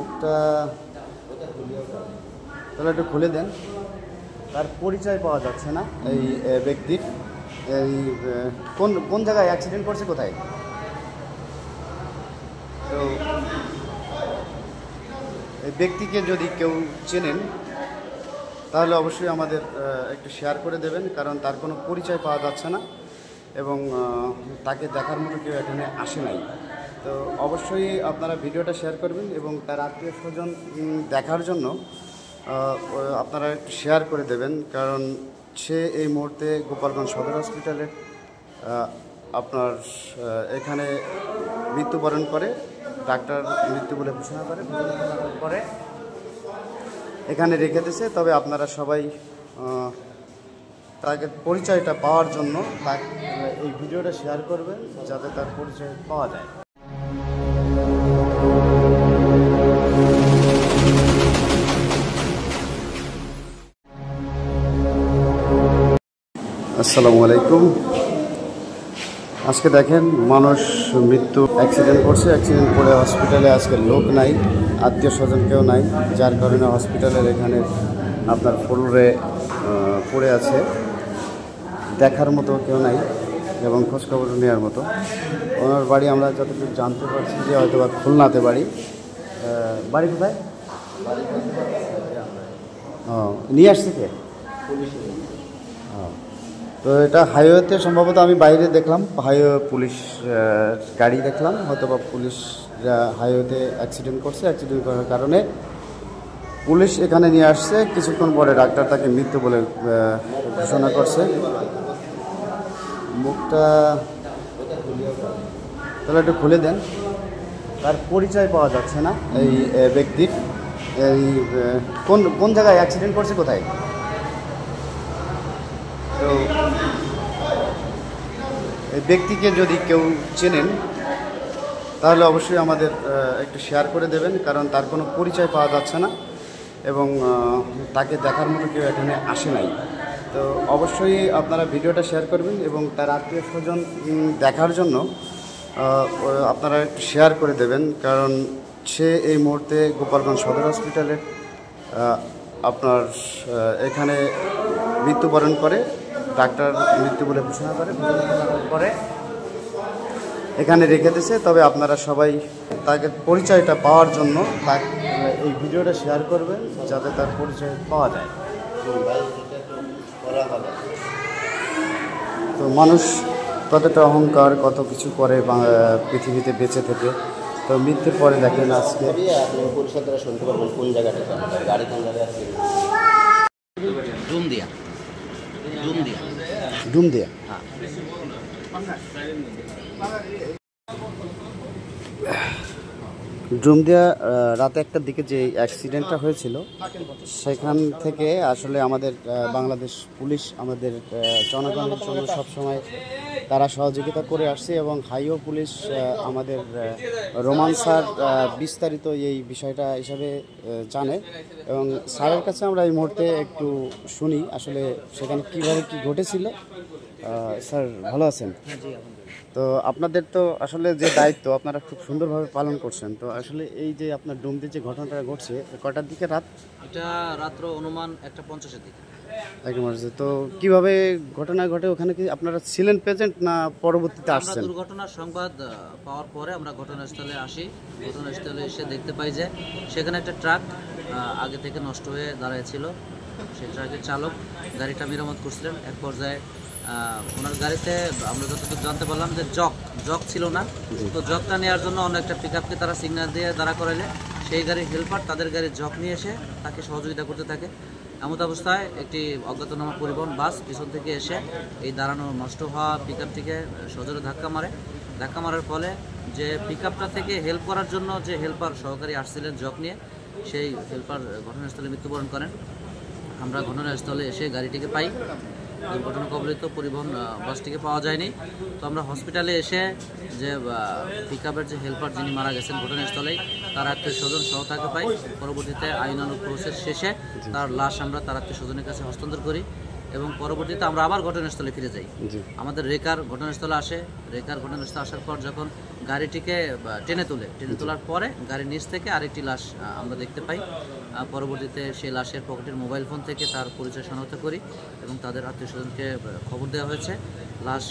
মুখটা তাহলে একটু খুলে দেন। তার পরিচয় পাওয়া যাচ্ছে না এই ব্যক্তির। এই কোন কোন জায়গায় অ্যাক্সিডেন্ট করছে, কোথায়? তো এই ব্যক্তিকে যদি কেউ চেনেন তাহলে অবশ্যই আমাদের একটু শেয়ার করে দেবেন, কারণ তার কোনো পরিচয় পাওয়া যাচ্ছে না এবং তাকে দেখার মতো কেউ এখানে আসে নাই। তো অবশ্যই আপনারা ভিডিওটা শেয়ার করবেন এবং তার আত্মীয় স্বজন দেখার জন্য আপনারা একটু শেয়ার করে দেবেন, কারণ সে এই মুহূর্তে গোপালগঞ্জ সদর হসপিটালে আপনার এখানে মৃত্যুবরণ করে। ডাক্তার মৃত্যু বলে ঘোষণা করে এখানে রেখে দিয়েছে। তবে আপনারা সবাই তাকে পরিচয়টা পাওয়ার জন্য এই ভিডিওটা শেয়ার করবেন, যাতে তার পরিচয় পাওয়া যায়। আসসালামু আলাইকুম। আজকে দেখেন মানুষ মৃত্যু অ্যাক্সিডেন্ট করছে। অ্যাক্সিডেন্ট করে হসপিটালে আজকে লোক নাই, আত্মীয় স্বজন কেউ নাই, যার কারণে হসপিটালের এখানে আপনার ফ্লোরে পড়ে আছে। দেখার মতো কেউ নাই এবং খোঁজখবর নেওয়ার মতো। ওনার বাড়ি আমরা যতটুকু জানতে পারছি যে হয়তো বা খুলনাতে বাড়ি। বাড়ি কোথায়? নিয়ে আসছে কে? তো এটা হাইওয়েতে সম্ভবত আমি বাইরে দেখলাম, হাইওয়ে পুলিশ গাড়ি দেখলাম, হয়তো বা পুলিশ হাইওয়েতে অ্যাক্সিডেন্ট করছে। অ্যাক্সিডেন্ট করার কারণে পুলিশ এখানে নিয়ে আসছে। কিছুক্ষণ পরে ডাক্তার তাকে মৃত্যু বলে ঘোষণা করছে। মুখটা তাহলে একটু খুলে দেন। তার পরিচয় পাওয়া যাচ্ছে না এই ব্যক্তির। এই কোন কোন জায়গায় অ্যাক্সিডেন্ট করছে, কোথায়? তো এই ব্যক্তিকে যদি কেউ চেনেন তাহলে অবশ্যই আমাদের একটু শেয়ার করে দেবেন, কারণ তার কোনো পরিচয় পাওয়া যাচ্ছে না এবং তাকে দেখার মতো কেউ এখানে আসে নাই। তো অবশ্যই আপনারা ভিডিওটা শেয়ার করবেন এবং তার আত্মীয় স্বজন দেখার জন্য আপনারা একটু শেয়ার করে দেবেন, কারণ সে এই মুহূর্তে গোপালগঞ্জ সদর হসপিটালে আপনার এখানে মৃত্যুবরণ করে। ডাক্তার মৃত্যু বলে ঘোষণা করে এখানে রেখে দিয়েছে। তবে আপনারা সবাই তাকে পরিচয়টা পাওয়ার জন্য এই ভিডিওটা শেয়ার করবেন, যাতে তার পরিচয় পাওয়া যায়। তো মানুষ কতটা অহংকার, কত কিছু করে পৃথিবীতে বেঁচে থেকে। তো মৃত্যুর পরে দেখেন আজকে পরিষদরা শুনতে পারবেন কোন জায়গাটা গাড়ি কোন জায়গায় আছে। ডুমদিয়া ডুমদিয়া রাতে একটার দিকে যে অ্যাক্সিডেন্টটা হয়েছিল, সেখান থেকে আসলে আমাদের বাংলাদেশ পুলিশ আমাদের জনগণের জন্য সবসময় তারা সহযোগিতা করে আসছে এবং হাইওয়ে পুলিশ আমাদের রোমান স্যার বিস্তারিত এই বিষয়টা হিসাবে জানে এবং স্যারের কাছে আমরা এই মুহূর্তে একটু শুনি আসলে সেখানে কীভাবে কী ঘটেছিল। স্যার ভালো আছেন? তো আপনাদের তো আসলে যে দায়িত্ব আপনারা খুব সুন্দরভাবে পালন করছেন। তো আসলে এই যে আপনার ডুমদির যে ঘটনাটা ঘটছে, কটার দিকে রাত? এটা রাত্র অনুমান 1:50-এর দিকে। তো কিভাবে ঘটনা ঘটে, ওখানে কি আপনারা ছিলেন প্রেজেন্ট না পরবর্তীতে আসছেন? দুর্ঘটনার সংবাদ পাওয়ার পরে আমরা ঘটনাস্থলে আসি। ঘটনাস্থলে এসে দেখতে পাই যে সেখানে একটা ট্রাক আগে থেকে নষ্ট হয়ে দাঁড়িয়েছিল। সেই ট্রাকের চালক গাড়িটা মেরামত করছিলেন। এক পর্যায়ে ওনার গাড়িতে আমরা যতটুকু জানতে পারলাম যে জক ছিল না। তো জকটা নেওয়ার জন্য অন্য একটা পিকআপকে তারা সিগন্যাল দিয়ে দাঁড়া করাইলে সেই গাড়ির হেল্পার তাদের গাড়ির জক নিয়ে এসে তাকে সহযোগিতা করতে থাকে। এমত অবস্থায় একটি অজ্ঞাতনামা পরিবহন বাস পিছন থেকে এসে এই দাঁড়ানো নষ্ট হওয়া পিকআপটিকে সজোরে ধাক্কা মারার ফলে যে পিকআপটা থেকে হেল্প করার জন্য যে হেল্পার সহকারী আসছিলেন জক নিয়ে, সেই হেল্পার ঘটনাস্থলে মৃত্যুবরণ করেন। আমরা ঘটনাস্থলে এসে গাড়িটিকে পাই। দুর্ঘটনা কবলিত পরিবহন বাসটিকে পাওয়া যায়নি। তো আমরা হসপিটালে এসে যে পিকআপের যে হেল্পার যিনি মারা গেছেন ঘটনাস্থলেই, তার আত্মীয় স্বজন সহ তাকে পাই। পরবর্তীতে আইনানুগ প্রসেস শেষে তার লাশ আমরা তার আত্মীয় স্বজনের কাছে হস্তান্তর করি এবং পরবর্তীতে আমরা আবার ঘটনাস্থলে ফিরে যাই। জি আমাদের রেকার ঘটনাস্থলে আসে, রেকার ঘটনাস্থলে আসার পর যখন গাড়িটিকে টেনে তোলার পরে গাড়ির নিচ থেকে আরেকটি লাশ আমরা দেখতে পাই। পরবর্তীতে সেই লাশের পকেটের মোবাইল ফোন থেকে তার পরিচয় শনাক্ত করি এবং তাদের আত্মীয় স্বজনকে খবর দেওয়া হয়েছে। লাশ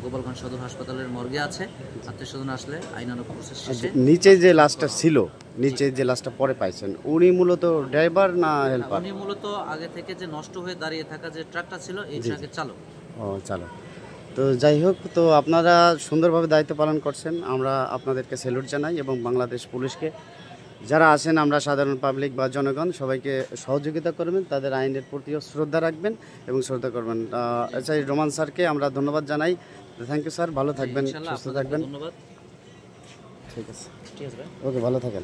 গোপালগঞ্জ সদর হাসপাতালের মর্গে আছে। আত্মীয় স্বজন আসলে আইনানুগ প্রসেস শেষে। নিচে যে লাশটা ছিল, নিচে যে লাশটা পরে পাইছেন, উনি মূলত ড্রাইভার না হেল্পার? উনি মূলত আগে থেকে যে নষ্ট হয়ে দাঁড়িয়ে থাকা যে ট্রাকটা ছিল এই ট্রাকের চালক। ও চালো। তো যাই হোক, তো আপনারা সুন্দরভাবে দায়িত্ব পালন করছেন, আমরা আপনাদেরকে স্যালুট জানাই এবং বাংলাদেশ পুলিশকে। যারা আছেন আমরা সাধারণ পাবলিক বা জনগণ সবাইকে সহযোগিতা করবেন, তাদের আইনের প্রতিও শ্রদ্ধা রাখবেন এবং শ্রদ্ধা করবেন। এছাড়া রোমান স্যারকে আমরা ধন্যবাদ জানাই। থ্যাংক ইউ স্যার, ভালো থাকবেন, ইনশাআল্লাহ সুস্থ আপনাদেরকে থাকবেন। ধন্যবাদ। ঠিক আছে, ঠিক আছে ভাই। ওকে, ভালো থাকেন।